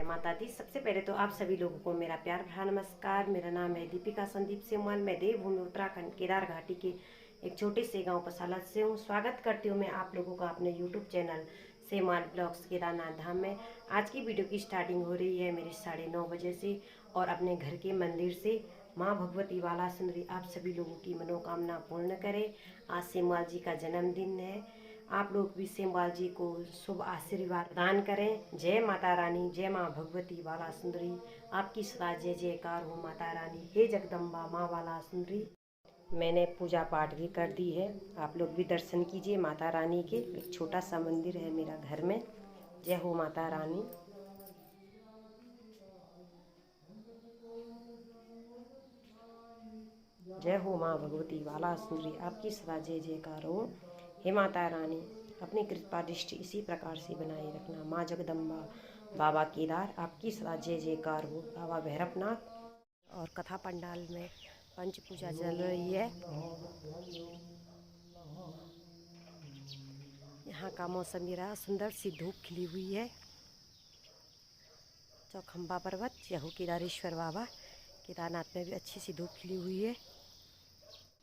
जय माता दी। सबसे पहले तो आप सभी लोगों को मेरा प्यार भरा नमस्कार। मेरा नाम है दीपिका संदीप सेमवाल। मैं देवभूमि उत्तराखंड केदार घाटी के एक छोटे से गांव पसाला से हूँ। स्वागत करती हूँ मैं आप लोगों का अपने YouTube channel Semwal blogs Kedarnath Dham में। आज की वीडियो की स्टार्टिंग हो रही है मेरी 9:30 बजे से और अपने घर के मंदिर से। माँ भगवती बाला सुंदरी आप सभी लोगों की मनोकामना पूर्ण करे। आज सेमवाल जी का जन्मदिन है। आप लोग भी सेमवाल जी को शुभ आशीर्वाद प्रदान करें। जय माता रानी, जय माँ भगवती बाला सुंदरी, आपकी सदा जय जयकार हो माता रानी। हे जगदम्बा माँ बाला सुंदरी। मैंने पूजा पाठ भी कर दी है, आप लोग भी दर्शन कीजिए माता रानी के। एक छोटा सा मंदिर है मेरा घर में। जय हो माता रानी। जय हो माँ भगवती बाला सुंदरी, आपकी सदा जय जयकार हो। हे माता रानी, अपनी कृपा दृष्टि इसी प्रकार से बनाए रखना। माँ जगदम्बा, बाबा केदार, आपकी सदा जय जयकार हो। बाबा भैरवनाथ। और कथा पंडाल में पंच पूजा चल रही है। यहाँ का मौसम भी रहा सुंदर सी धूप खिली हुई है। चौखंबा पर्वत, जय हो केदारेश्वर बाबा। केदारनाथ में भी अच्छी सी धूप खिली हुई है।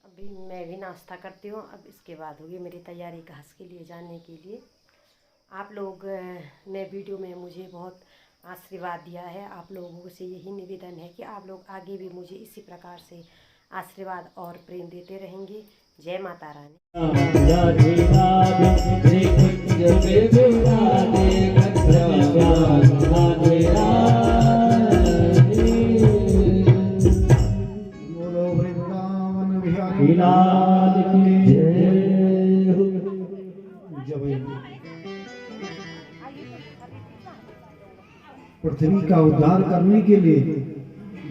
अभी मैं भी नाश्ता करती हूँ। अब इसके बाद होगी मेरी तैयारी घास के लिए जाने के लिए। आप लोग ने वीडियो में मुझे बहुत आशीर्वाद दिया है। आप लोगों से यही निवेदन है कि आप लोग आगे भी मुझे इसी प्रकार से आशीर्वाद और प्रेम देते रहेंगे। जय माता रानी। पृथ्वी का उद्धार करने के लिए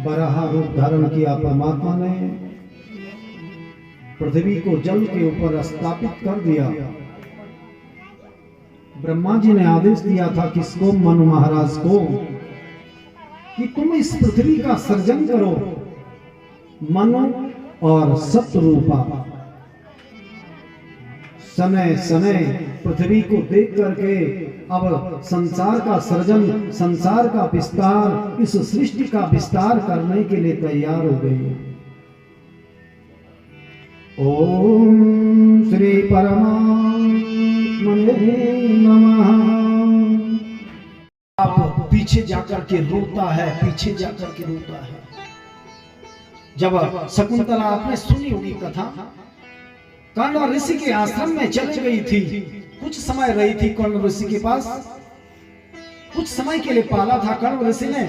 बराह रूप धारण किया परमात्मा ने। पृथ्वी को जल के ऊपर स्थापित कर दिया। ब्रह्मा जी ने आदेश दिया था किसको? मनु महाराज को, कि तुम इस पृथ्वी का सृजन करो। मनु और सतरूपा समय समय पृथ्वी को देख करके अब संसार का सृजन, संसार का विस्तार, इस सृष्टि का विस्तार करने के लिए तैयार हो गई। ओम श्री परमात्मने नमः। आप पीछे जाकर के रोता है, पीछे जाकर के रोता है। जब शकुंतला आपने सुनी होगी कथा, कर्ण ऋषि के आश्रम में चली गई थी। कुछ समय रही थी कर्ण ऋषि के पास, कुछ समय के लिए पाला था कर्ण ऋषि ने।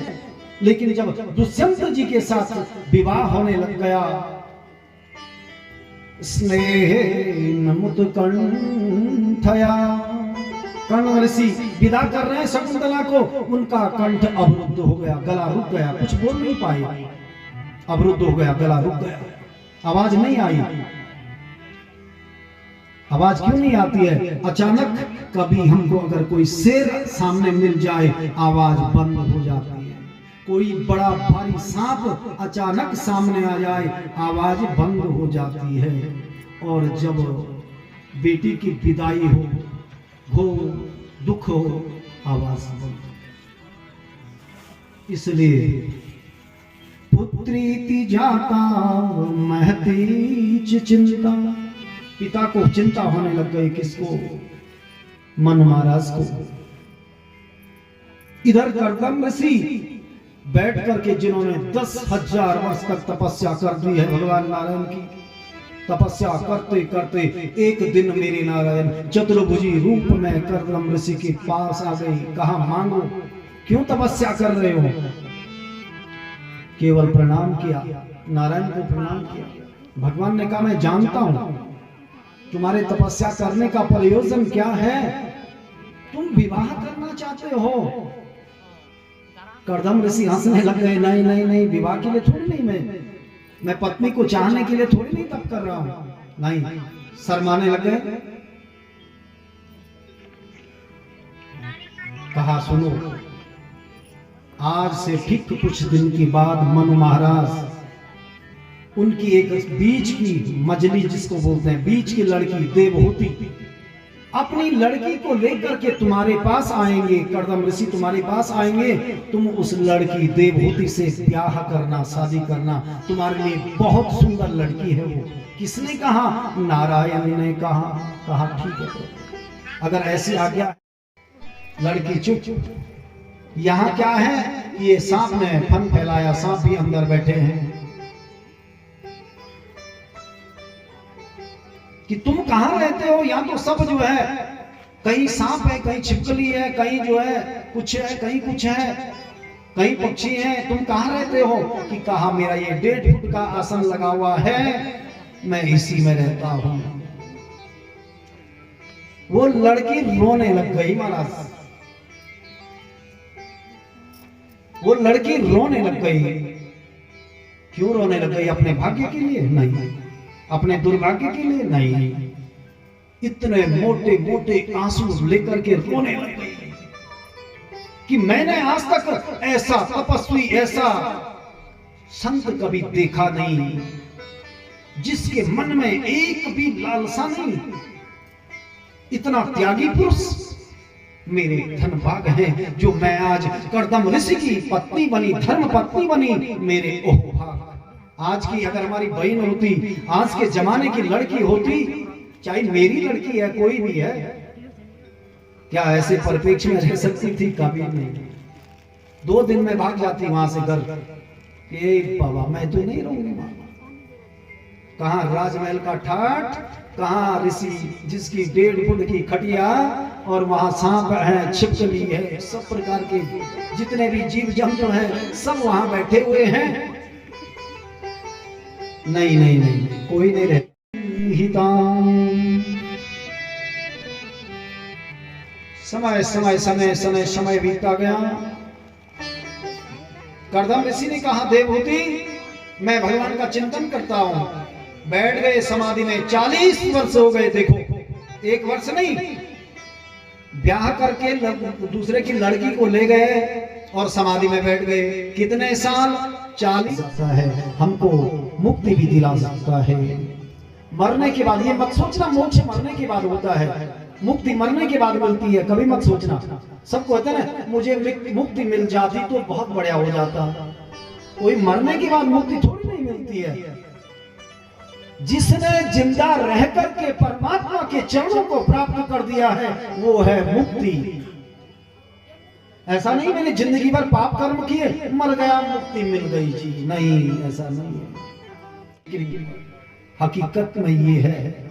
लेकिन जब दुष्यंत जी के साथ विवाह होने लग गया, स्नेह मुत कंठया, कर्ण ऋषि विदा कर रहे हैं शकुंतला को, उनका कंठ अवरुद्ध हो गया, गला रुक गया, कुछ बोल नहीं पाए, अवरुद्ध हो गया, गला रुक गया, आवाज नहीं आई। आवाज क्यों नहीं आती है? अचानक कभी हमको अगर कोई शेर सामने मिल जाए, आवाज बंद हो जाती है। कोई बड़ा भारी सांप अचानक सामने आ जाए, आवाज बंद हो जाती है। और जब बेटी की विदाई हो दुख हो, आवाज बंद। इसलिए पुत्रीति जाता महती चिंता, पिता को चिंता होने लग गई। किसको? मनु महाराज को। इधर कर्दम ऋषि बैठ करके, जिन्होंने 10,000 वर्ष तक तपस्या कर दी है भगवान नारायण की, तपस्या करते करते एक दिन मेरे नारायण चतुर्भुजी रूप में कर्दम ऋषि के पास आ गई। कहा, मांगो, क्यों तपस्या कर रहे हो? केवल प्रणाम किया, नारायण को प्रणाम किया। भगवान ने कहा, मैं जानता हूं तुम्हारे तपस्या करने का प्रयोजन क्या है। तुम विवाह करना चाहते हो। कर्दम ऋषि हंसने लग गए। नहीं नहीं नहीं, विवाह के लिए थोड़ी नहीं, मैं पत्नी को चाहने के लिए थोड़ी नहीं तप कर रहा हूं। नहीं, शर्माने लग गए। कहा, सुनो, आज से ठीक कुछ दिन के बाद मनु महाराज, उनकी एक बीच की मजली, जिसको बोलते हैं बीच की लड़की देवहूति, अपनी लड़की को लेकर के तुम्हारे पास आएंगे, कर्दम ऋषि तुम्हारे पास आएंगे, तुम उस लड़की देवहूति से ब्याह करना, शादी करना, तुम्हारे लिए बहुत सुंदर लड़की है वो। किसने कहा? नारायण ने कहा ठीक है, अगर ऐसी आज्ञा। लड़की चुप। यहाँ क्या है? ये सांप ने फन फैलाया, सांप भी अंदर बैठे हैं कि तुम कहां रहते हो। यहाँ तो सब जो है, कहीं सांप है, कहीं छिपकली है, कहीं जो है कुछ है, कहीं कुछ है, कहीं पक्षी है, तुम कहां रहते हो? कि कहा मेरा ये 1.5 फुट का आसन लगा हुआ है, मैं इसी में रहता हूं। वो लड़की रोने लग गई महाराज, वो लड़की रोने लग गई। क्यों रोने लग गई? अपने भाग्य के लिए नहीं, अपने दुर्भाग्य के लिए नहीं, इतने मोटे मोटे आंसू लेकर के रोने लग गई कि मैंने आज तक ऐसा तपस्वी, ऐसा संत कभी देखा नहीं, जिसके मन में एक भी लालसा नहीं। इतना त्यागी पुरुष मेरे धनभाग हैं जो मैं आज कर्दम ऋषि की पत्नी बनी, धर्म पत्नी बनी। मेरे ओह भाग। आज की अगर हमारी बहन होती, आज के जमाने की लड़की होती, चाहे मेरी लड़की है, कोई भी है, क्या ऐसे परिपेक्ष में रह सकती थी? कभी नहीं। 2 दिन में भाग जाती वहां से घर। बाबा मैं तो नहीं रहूंगी वहां। कहां राजमहल का ठाठ, कहां ऋषि जिसकी 1.5 फुट की खटिया, और वहां सांप है, छिपकली है, सब प्रकार के जितने भी जीव जंतु हैं सब वहां बैठे हुए हैं। नहीं नहीं नहीं, कोई नहीं रहता। समय समय समय समय समय बीतता गया। कर्दम ऋषि ने कहा देवहूति मैं भगवान का चिंतन करता हूं। बैठ गए समाधि में। 40 वर्ष हो गए। देखो 1 वर्ष नहीं, ब्याह करके दूसरे की लड़की को ले गए और समाधि में बैठ गए। कितने साल? 40 है। हमको मुक्ति भी दिला सकता है मरने के बाद। ये मत सोचना मोक्ष मरने के बाद होता है, मुक्ति मरने के बाद मिलती है, कभी मत सोचना। सब कहते हैं ना मुझे मुक्ति मिल जाती तो बहुत बढ़िया हो जाता। कोई मरने के बाद मुक्ति थोड़ी नहीं मिलती है। जिसने जिंदा रह करके परमात्मा के चरणों को प्राप्त कर दिया है वो है मुक्ति। ऐसा नहीं मैंने जिंदगी भर पाप कर्म किए, मर गया, मुक्ति मिल गई जी, नहीं, ऐसा नहीं है। हकीकत में ये है,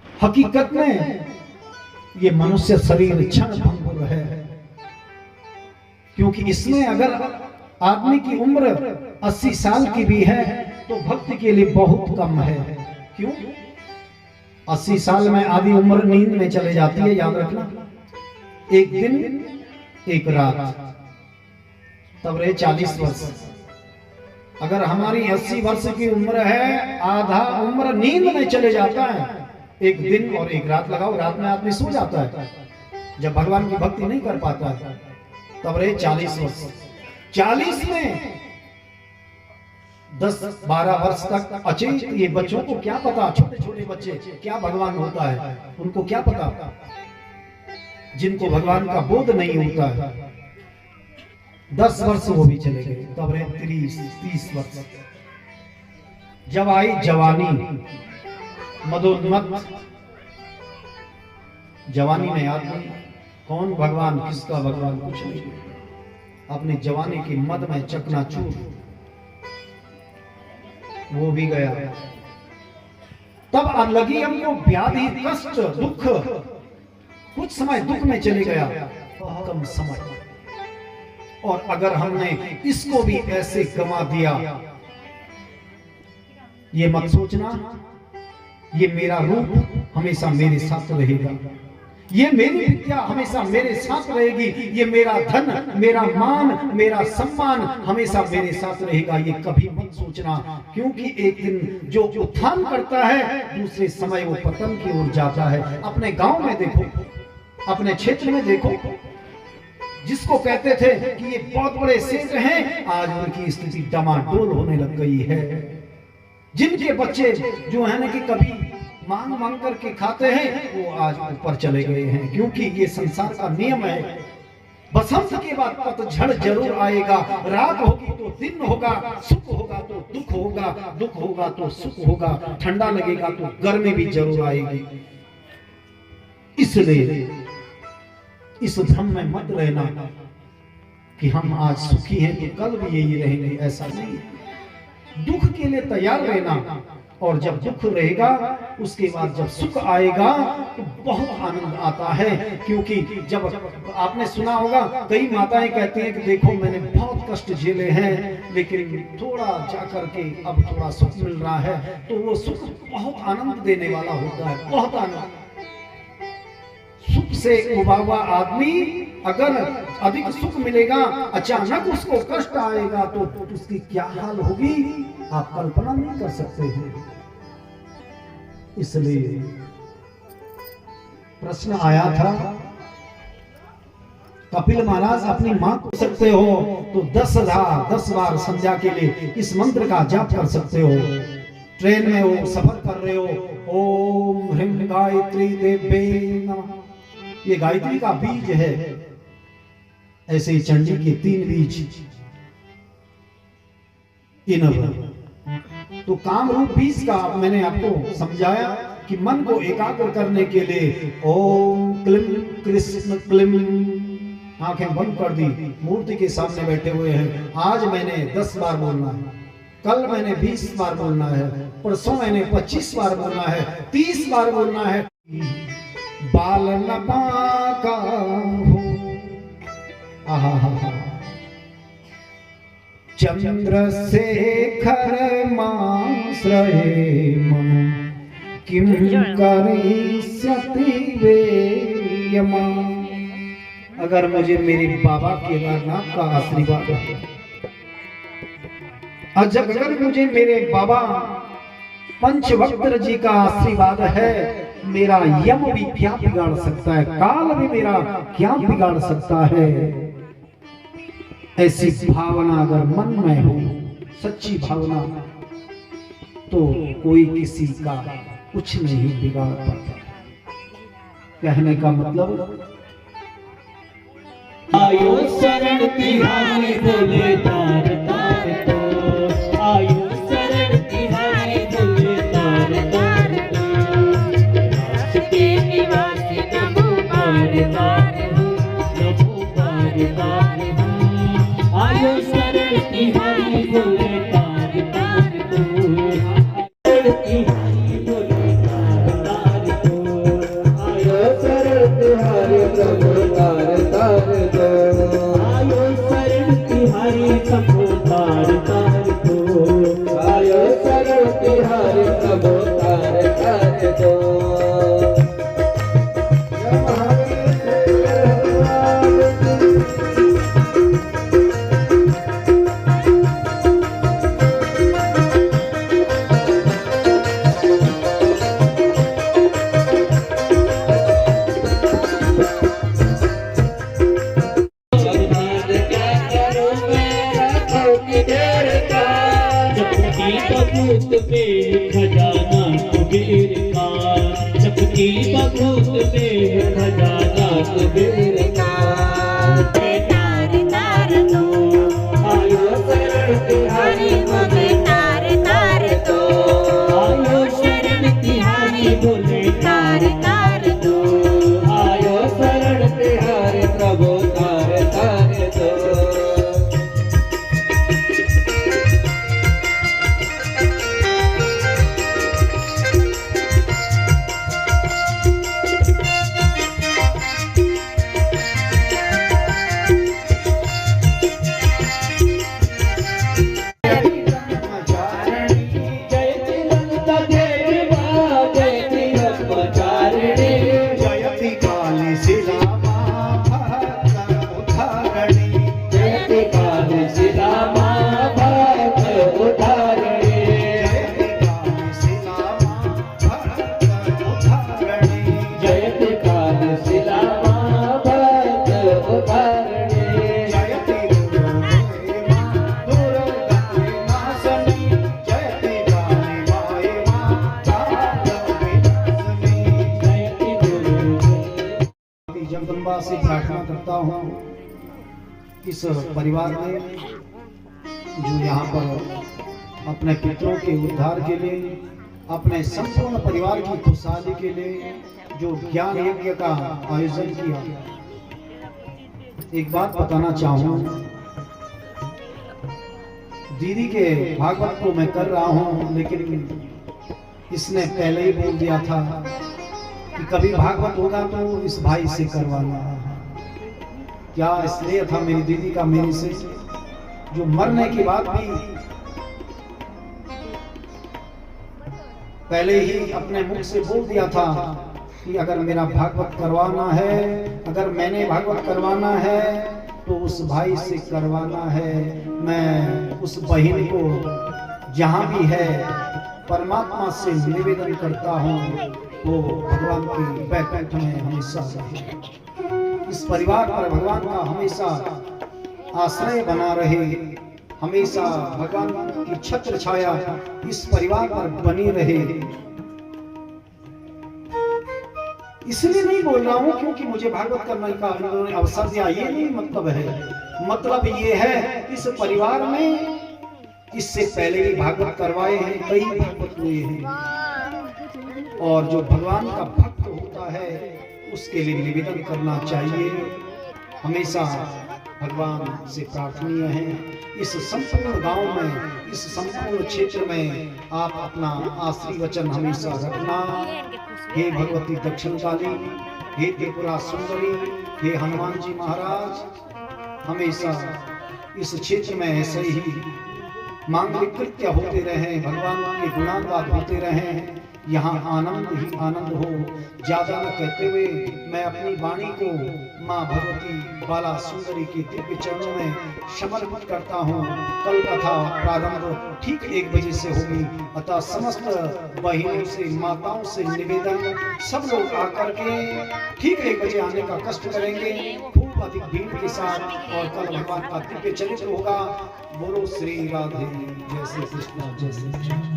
हकीकत में ये मनुष्य शरीर क्षण भंगुर है। क्योंकि इसमें अगर आदमी की उम्र 80 साल की भी है तो भक्ति के लिए बहुत कम है। क्यों? 80 साल में आधी उम्र नींद में चले जाती है, याद रखना। एक दिन एक रात, तब रहे 40 वर्ष। अगर हमारी 80 वर्ष की उम्र है, आधा उम्र नींद में चले जाता है। एक दिन और एक रात लगाओ, रात में आदमी सो जाता है जब भगवान की भक्ति नहीं कर पाता है। तब रहे 40 वर्ष। 40 में 10-12 वर्ष तक अचेत। ये बच्चों को क्या पता, छोटे छोटे बच्चे क्या भगवान होता है, उनको क्या पता, जिनको भगवान का बोध नहीं होता है। 10 वर्ष वो भी चले गए। तब रहे 30 वर्ष। जब आई जवानी, मदोन्मत्त जवानी में आदमी कौन भगवान किसका भगवान कुछ नहीं, अपनी जवानी की मद में चकनाचूर, वो भी गया। तब लगी हमको व्याधि, कष्ट, दुख। कुछ समय दुख में चले गया, कम समय। और अगर हमने इसको भी ऐसे गंवा दिया, ये मत सोचना ये मेरा रूप हमेशा मेरे साथ रहेगा, ये मेरी विद्या हमेशा मेरे साथ रहेगी, ये मेरा धन, मेरा मान, मेरा सम्मान हमेशा मेरे साथ रहेगा, ये कभी मत सोचना। क्योंकि एक दिन जो उत्थान करता है दूसरे समय वो पतन की ओर जाता है। अपने गांव में देखो, अपने क्षेत्र में देखो, जिसको कहते थे कि ये बहुत बड़े सेठ हैं, आज उनकी स्थिति डमाडोल होने लग गई है। जिनके बच्चे जो है ना कि कभी मांग मांग करके खाते हैं, वो आज ऊपर चले गए हैं, क्योंकि ये संसार का नियम है। बसंत के बाद पतझड़ जरूर आएगा, रात होगी तो दिन होगा, सुख होगा तो दुख होगा, दुख होगा तो सुख होगा, ठंडा लगेगा तो गर्मी भी जरूर आएगी। इसलिए इस भ्रम में मत रहना कि हम आज सुखी हैं तो कल भी यही रहेंगे, ऐसा नहीं। दुख के लिए तैयार रहना, और जब दुख रहेगा उसके बाद जब सुख आएगा तो बहुत आनंद आता है। क्योंकि जब आपने सुना होगा, कई माताएं कहती हैं कि देखो मैंने बहुत कष्ट झेले हैं, लेकिन थोड़ा जाकर के अब थोड़ा सुख मिल रहा है, तो वो सुख बहुत आनंद देने वाला होता है, बहुत आनंद। सुख से उबा हुआ आदमी अगर अधिक सुख मिलेगा, अचानक उसको कष्ट आएगा तो उसकी क्या हाल होगी आप कल्पना नहीं कर सकते हैं। इसलिए प्रश्न आया था, कपिल महाराज अपनी मां को सकते हो तो 10 बार संध्या के लिए इस मंत्र का जाप कर सकते हो। ट्रेन में हो, सफर कर रहे हो, ओम ह्रीं गायत्री देवे नमः, ये गायत्री का बीज है। ऐसे ही चंडी के 3 बीज, तो काम रूप बीज का मैंने आपको समझाया कि मन को एकाग्र करने के लिए ओम क्लीं कृष्ण क्लीं, आंखें बंद कर दी, मूर्ति के सामने बैठे हुए हैं। आज मैंने 10 बार बोलना है, कल मैंने 20 बार बोलना है, परसों मैंने 25 बार बोलना है, 30 बार बोलना है। बाल न पाका हो, आहा चंद्रशेखर माश्रये मम किम करिष्यति वे यमा। अगर मुझे मेरे बाबा केदारनाथ का आशीर्वाद है, अगर मुझे मेरे बाबा पंचवक्त्र जी का आशीर्वाद है, मेरा यम भी क्या बिगाड़ सकता है, काल भी मेरा क्या बिगाड़ सकता है। ऐसी भावना अगर मन में हो, सच्ची भावना, तो कोई किसी का कुछ नहीं बिगाड़ पाता। कहने का मतलब, आयो शरण तिहारी बोले तार तार तो, आयो शरण तिहारी बोले तार तार तो, रास्ते निवासी नमो बार बार हो, नमो बार बार हो। आयो शरण तिहारी बोले तार तार तो, शरण तिहारी बोले तार तार तो, आयो शरण तिहारी प्रभु तार तार तो, आयो शरण तिहारी करता हूँ इस परिवार में जो यहाँ पर अपने पितरों के उद्धार के लिए, अपने संपूर्ण परिवार की खुशहाली के लिए जो ज्ञान यज्ञ का आयोजन किया। एक बात बताना चाहूँ, दीदी के भागवत को मैं कर रहा हूँ, लेकिन इसने पहले ही बोल दिया था कि कभी भागवत होगा तो इस भाई से करवाना। क्या इसलिए था मेरी दीदी का मेरे से, जो मरने के बाद भी पहले ही अपने मुख से बोल दिया था कि अगर मेरा भागवत करवाना है, अगर मैंने भागवत करवाना है तो उस भाई से करवाना है। मैं उस बहन को जहां भी है परमात्मा से निवेदन करता हूं वो भगवान की बैकुंठ में हमेशा रहे, इस परिवार पर भगवान का हमेशा आश्रय बना रहे, हमेशा भगवान की छत्र छाया इस परिवार पर बनी रहे। इसलिए नहीं बोल रहा हूं क्योंकि मुझे भागवत करने का उन्होंने अवसर दिया, ये नहीं मतलब है। मतलब ये है इस परिवार में इससे पहले भी भागवत करवाए हैं, कई भागवत हुए हैं, और जो भगवान का भक्त होता है उसके लिए निवेदन करना चाहिए। हमेशा भगवान से प्रार्थनीय है इस संपूर्ण गांव में, इस संपूर्ण क्षेत्र में आप अपना आश्री वचन हमेशा रखना। हे भगवती दक्षिण काली, हे त्रिपुरा सुंदरी, हे हनुमान जी महाराज, हमेशा इस क्षेत्र में ऐसे ही मांगलिक कृत्य होते रहे, भगवान के गुणानुवाद होते रहे, यहाँ आनंद ही आनंद हो। ज्यादा न कहते हुए मैं अपनी वाणी को माँ भगवती बाला सुंदरी के दिव्य चरणों में समर्पित करता हूँ। कल कथा प्रारंभ ठीक 1 बजे से होगी, अतः समस्त बहनों से, माताओं से निवेदन, सब लोग आकर के ठीक 1 बजे आने का कष्ट करेंगे, खूब अधिक भीड़ के साथ, और कल भगवान का दिव्य चरित्र होगा। बोलो श्री राधे, जय श्री कृष्ण, जय श्री कृष्ण।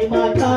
माता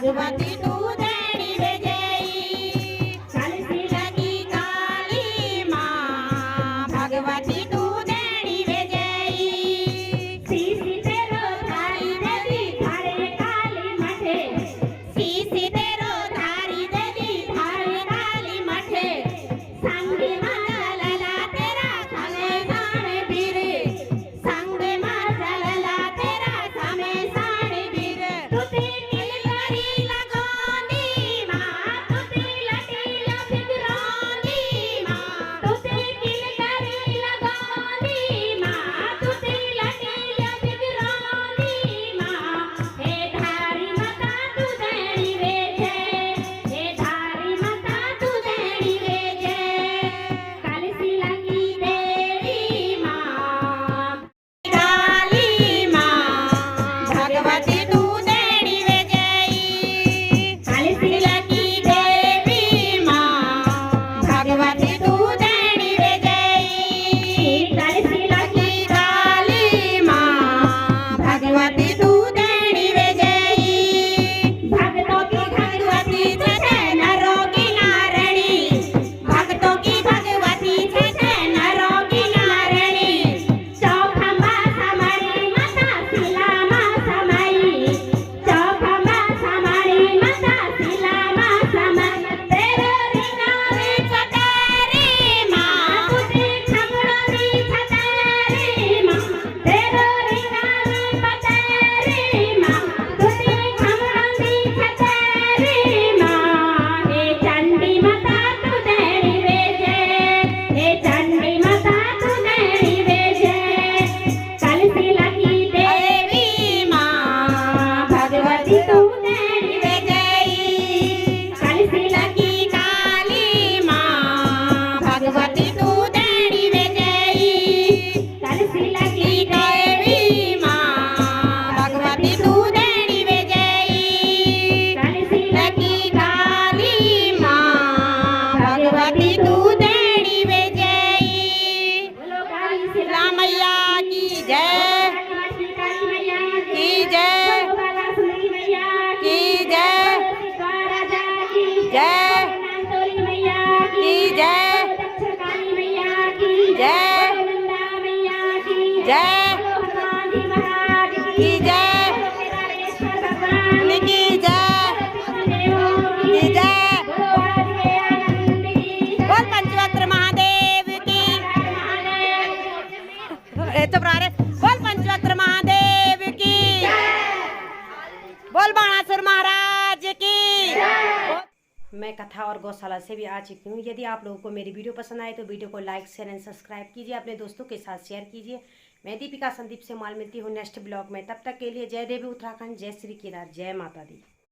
भगवती तू देणी विजयी, कलसी लगी काली माँ, भगवती तू देणी विजयी। सीसी तेरो धारी देवी थारे काली मठे, सीसी तेरो धारी देवी थारे काली मठे, संगी माँ चलला तेरा समय साणे बीरे, संगी माँ चलला तेरा समय साणे बीरे। तुते किलकारी लगोनी माँ, तुते लटीला बिगड़ोनी माँ, तुते किलकारी लगोनी माँ, तुते लटीला बिगड़ोनी माँ। हे धारी माता तू देणी वेजे, हे धारी माता तू देणी वेजे, कलसी लगी देवी माँ, काली माँ, भगवती तू देणी विजयी, कलसी लगी देवी माँ, भगवती तू देणी विजयी, कलसी लगी काली माँ, भगवती तू देणी विजयी। भक्तों की भगवती जय नरों की नारणी, भक्तों की भगवती जय नरों की नारणी, चौखंबा समारी माता शिला माँ समाई, चौखंबा समारी माता शिला माँ समाई। तेरो रिंगावे छतारी माँ, तुझे खमड़ोनी छतारी माँ, तेरो रिंगावे पतारी माँ, तुझे खमड़ोनी छतारी माँ। हे चंडी माता तू देणी वेजे, हे चंडी माता तू देणी वेजे, कलसी लगी देवी माँ, भगवती तू देणी विजयी, कलसी लगी काली माँ, भगवती तू देणी विजयी, कलसी लगी देवी माँ, भगवती तू देणी विजयी, कलसी लगी काली माँ, भगवती तू देणी विजयी। बोलो काली शिला मैया की जय, की जय, की जय, जय, की जय, जय, जय, की जय, की जय, की जय। बोल पंचवक्र महादेव की, चुप रहा रे। बोल पंचवक्र महादेव की, बोल बाणासुर महाराज की। मैं कथा और गौशाला से भी आ चुकी हूँ। यदि आप लोगों को मेरी वीडियो पसंद आए तो वीडियो को लाइक शेयर एंड सब्सक्राइब कीजिए, अपने दोस्तों के साथ शेयर कीजिए। मैं दीपिका संदीप से माल मिलती हूँ नेक्स्ट ब्लॉग में। तब तक के लिए जय देवी उत्तराखंड, जय श्री केदार, जय माता दी।